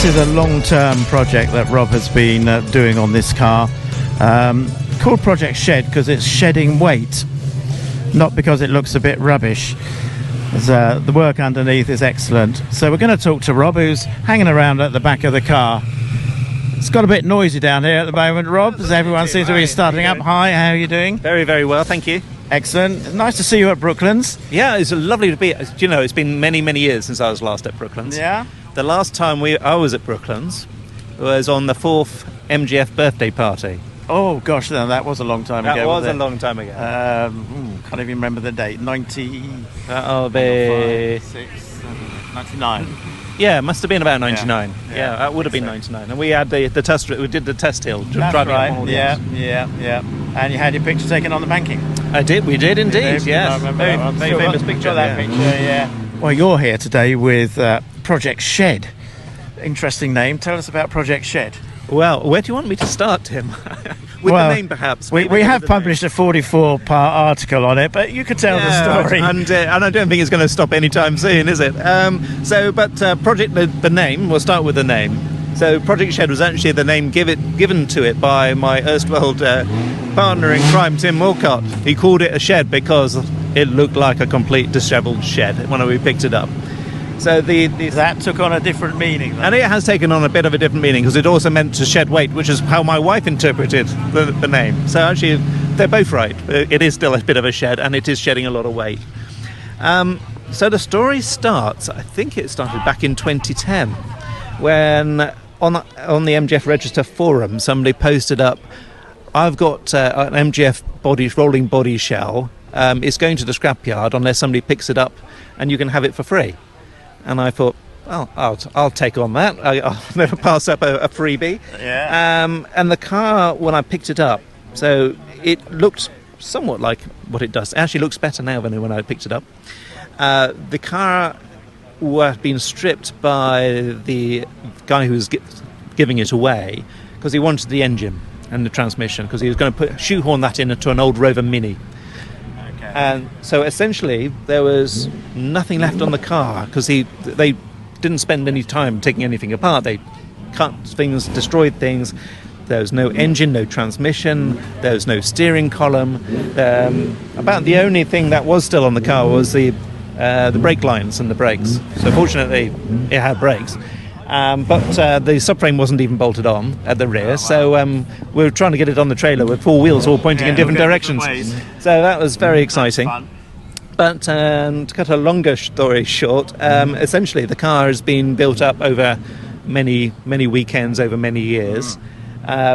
is a long-term project that Rob has been doing on this car, called Project Shed because it's shedding weight, not because it looks a bit rubbish. The work underneath is excellent. So we're going to talk to Rob, who's hanging around at the back of the car. It's got a bit noisy down here at the moment, Rob, as everyone seems to be starting up. Hi, how are you doing? Very, very well, thank you. Excellent. Nice to see you at Brooklands. Yeah, it's lovely to be. You know, it's been many, many years since I was last at Brooklands. Yeah. The last time I was at Brooklands was on the 4th MGF birthday party. Oh gosh, no, that was a long time ago. That was a long time ago. Can't even remember the date. that'll be 99. Yeah, it must have been about 99. Yeah, that would have been 99. And we had the test. We did the test hill. That's driving right. up all Yeah. And you had your picture taken on the banking. I did. We did indeed. Yes. I remember that one. Very famous picture. Got that picture. Yeah. Well, you're here today with Project Shed. Interesting name. Tell us about Project Shed. Well, where do you want me to start, Tim? With the name, perhaps. We have published a 44-part article on it, but you could tell the story. And I don't think it's going to stop anytime soon, is it? The name, we'll start with the name. So Project Shed was actually the name given to it by my erstwhile partner in crime, Tim Walcott. He called it a shed because it looked like a complete dishevelled shed when we picked it up. So that took on a different meaning then. And it has taken on a bit of a different meaning because it also meant to shed weight, which is how my wife interpreted the name. So actually they're both right. It is still a bit of a shed and it is shedding a lot of weight. So the story starts, I think it started back in 2010 when on the MGF Register forum somebody posted up, I've got an MGF rolling body shell. It's going to the scrapyard unless somebody picks it up and you can have it for free. And I thought, well, I'll take on that. I'll never pass up a freebie. Yeah. And the car, when I picked it up, so it looked somewhat like what it does. It actually looks better now than when I picked it up. The car was being stripped by the guy who was giving it away because he wanted the engine and the transmission because he was going to shoehorn that into an old Rover Mini. And so essentially there was nothing left on the car because they didn't spend any time taking anything apart. They cut things, destroyed things. There was no engine, no transmission, there was no steering column. About the only thing that was still on the car was the brake lines and the brakes. So fortunately it had brakes. But the subframe wasn't even bolted on at the rear, so we were trying to get it on the trailer with 4 wheels all pointing in different directions. So that was very exciting. But to cut a longer story short, essentially the car has been built up over many weekends, over many years,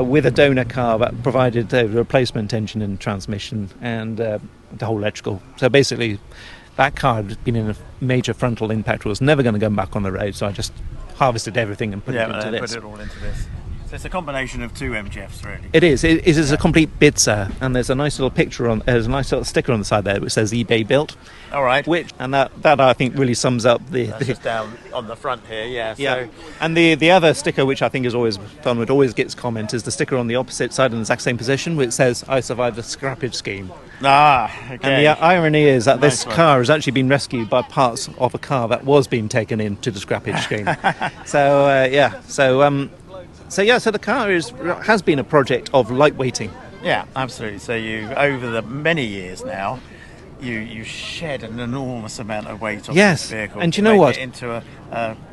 with a donor car that provided a replacement engine and transmission and the whole electrical. So basically that car had been in a major frontal impact, was never going to go back on the road, so I just harvested everything and put it into this. Put it all into this. So it's a combination of two MGFs, really. It is. It is a complete bidser, and there's a nice little there's a nice little sticker on the side there which says eBay built. All right. That I think really sums up That's just down on the front here, yeah. Yeah. And the other sticker, which I think is always fun, which always gets comment, is the sticker on the opposite side in the exact same position, which says "I survived the scrappage scheme." Ah, okay. And the irony is that this car has actually been rescued by parts of a car that was being taken into the scrappage scheme. So the car has been a project of lightweighting. Yeah, absolutely. So you, over the many years now, you shed an enormous amount of weight off this vehicle. And do you know what? It into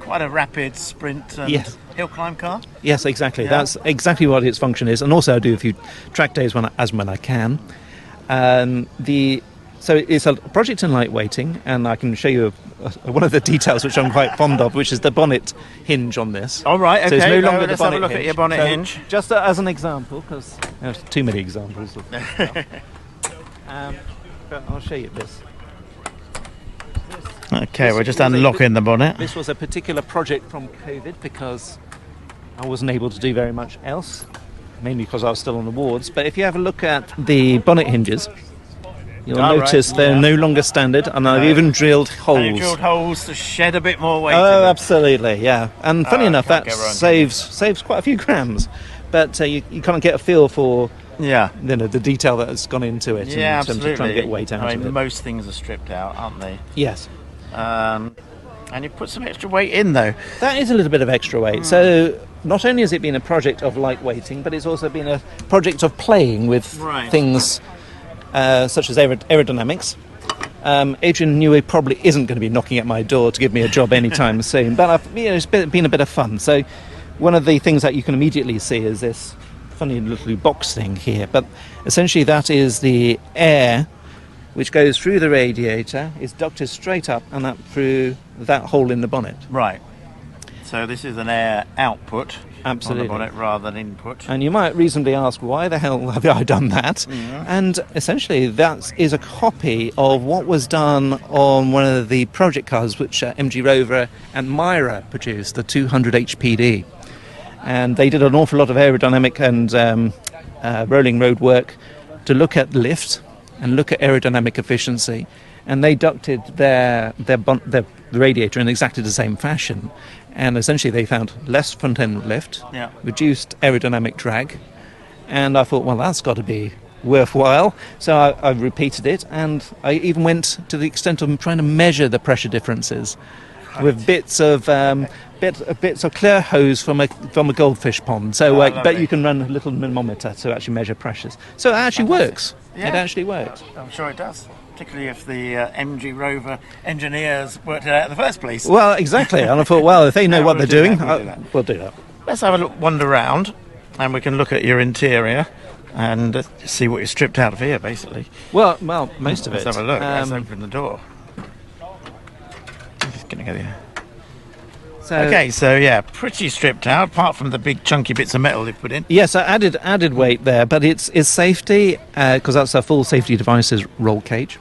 quite a rapid sprint and hill climb car. Yes, exactly. Yeah. That's exactly what its function is. And also I do a few track days when I can. So it's a project in lightweighting, and I can show you one of the details which I'm quite fond of, which is the bonnet hinge on this. All right, okay. So it's no longer let's the bonnet have a look hinge. at your bonnet hinge. Just as an example, because there's too many examples of but I'll show you this. Okay, we're just unlocking the bonnet. This was a particular project from COVID because I wasn't able to do very much else, mainly because I was still on the wards. But if you have a look at the bonnet hinges, you'll notice they're no longer standard, and I've even drilled holes. You've drilled holes to shed a bit more weight. Oh, absolutely, yeah. And funny enough, that saves quite a few grams. But you can't get a feel for the detail that has gone into it in terms of trying to get weight out of it. Most things are stripped out, aren't they? Yes. And you put some extra weight in, though. That is a little bit of extra weight. So not only has it been a project of lightweighting, but it's also been a project of playing with things such as aerodynamics. Adrian Newey probably isn't going to be knocking at my door to give me a job anytime soon, but it's been a bit of fun. So one of the things that you can immediately see is this funny little box thing here, but essentially that is the air which goes through the radiator, is ducted straight up and up through that hole in the bonnet. Right. So this is an air output. Absolutely. On the bonnet rather than input. And you might reasonably ask, why the hell have I done that? And essentially that is a copy of what was done on one of the project cars which MG Rover and Myra produced, the 200 HPD. And they did an awful lot of aerodynamic and rolling road work to look at lift and look at aerodynamic efficiency. And they ducted the radiator in exactly the same fashion. And essentially they found less front-end lift, reduced aerodynamic drag, and I thought, well, that's got to be worthwhile. So I repeated it, and I even went to the extent of trying to measure the pressure differences with bits of clear hose from a goldfish pond. So but you can run a little manometer to actually measure pressures. So it actually works. Yeah. It actually works. I'm sure it does. Particularly if the MG Rover engineers worked it out in the first place. Well, exactly. And I thought, well, if they know what they're doing, we'll do that. Let's have a wander around, and we can look at your interior and see what you stripped out of here, basically. Well, most of it. Let's have a look. Let's open the door. I'm just going to go here. So yeah, pretty stripped out, apart from the big chunky bits of metal they've put in. Yes, I added weight there, but it's safety, because that's a full safety devices roll cage.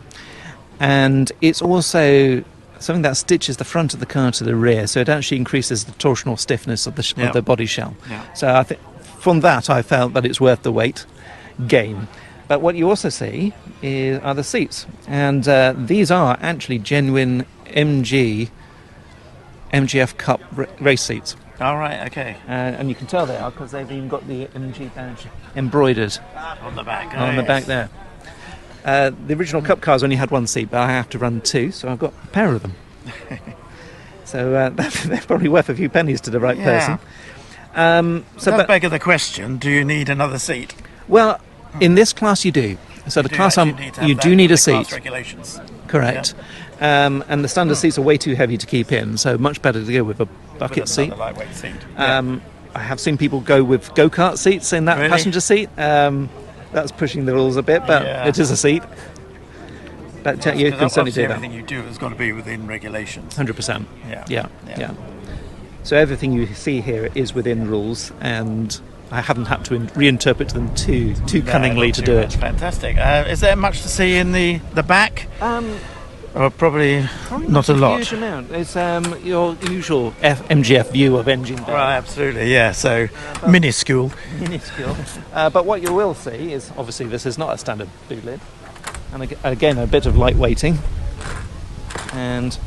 And it's also something that stitches the front of the car to the rear, so it actually increases the torsional stiffness of the body shell. Yeah. So I think from that I felt that it's worth the weight gain. But what you also see are the seats, and these are actually genuine MGF Cup race seats. All right, okay. And you can tell they are because they've even got the MG badge embroidered on the back. Back there. The original Cup cars only had one seat, but I have to run two, so I've got a pair of them. So they're probably worth a few pennies to the right person. So beg the question: do you need another seat? Well, in this class you do. So the class you do need a seat. Regulations. Correct. Yeah. And the standard seats are way too heavy to keep in, so much better to go with a bucket seat. Lightweight seat. I have seen people go with go-kart seats in that passenger seat. That's pushing the rules a bit, but it is a seat. But you can certainly do that. Everything you do has got to be within regulations. 100%. Yeah. So everything you see here is within rules, and I haven't had to reinterpret them too cunningly to do it. Fantastic. Is there much to see in the back? Or probably not a lot. Huge amount. It's your usual MGF view of engine bay. Right, absolutely, yeah. So minuscule. But what you will see is, obviously, this is not a standard boot lid, and again a bit of lightweighting, and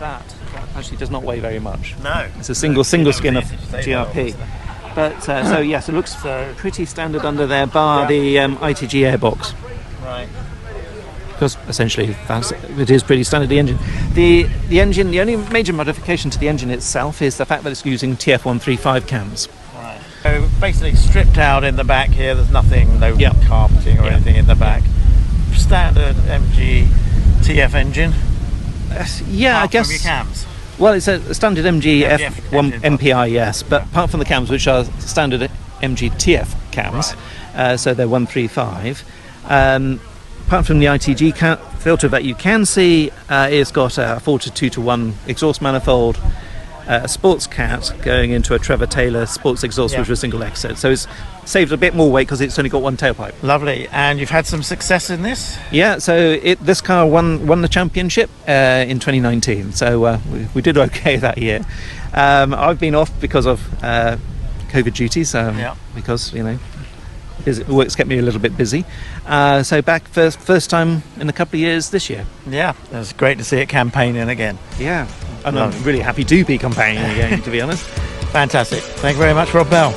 that actually does not weigh very much. No, it's a single skin of GRP. But so yes, it looks pretty standard under there, bar the ITG airbox. Right. Because essentially it is pretty standard, the engine. The engine, the only major modification to the engine itself is the fact that it's using TF135 cams. Right. So basically stripped out in the back here, there's nothing, no carpeting or anything in the back. Standard MG TF engine. I guess. From your cams. Well, it's a standard MG F1 MPI, yes, but apart from the cams, which are standard MG TF cams, so they're 135. Apart from the ITG filter that you can see, it's got a 4:2:1 exhaust manifold, a sports cat going into a Trevor Taylor sports exhaust with a single exit. So it's saved a bit more weight because it's only got one tailpipe. Lovely. And you've had some success in this? Yeah, so this car won the championship in 2019. So we did okay that year. I've been off because of COVID duties, because, work's kept me a little bit busy. So back first time in a couple of years this year. Yeah, it was great to see it campaigning again. Yeah, and I'm really happy to be campaigning again, to be honest. Fantastic. Thank you very much, Rob Bell.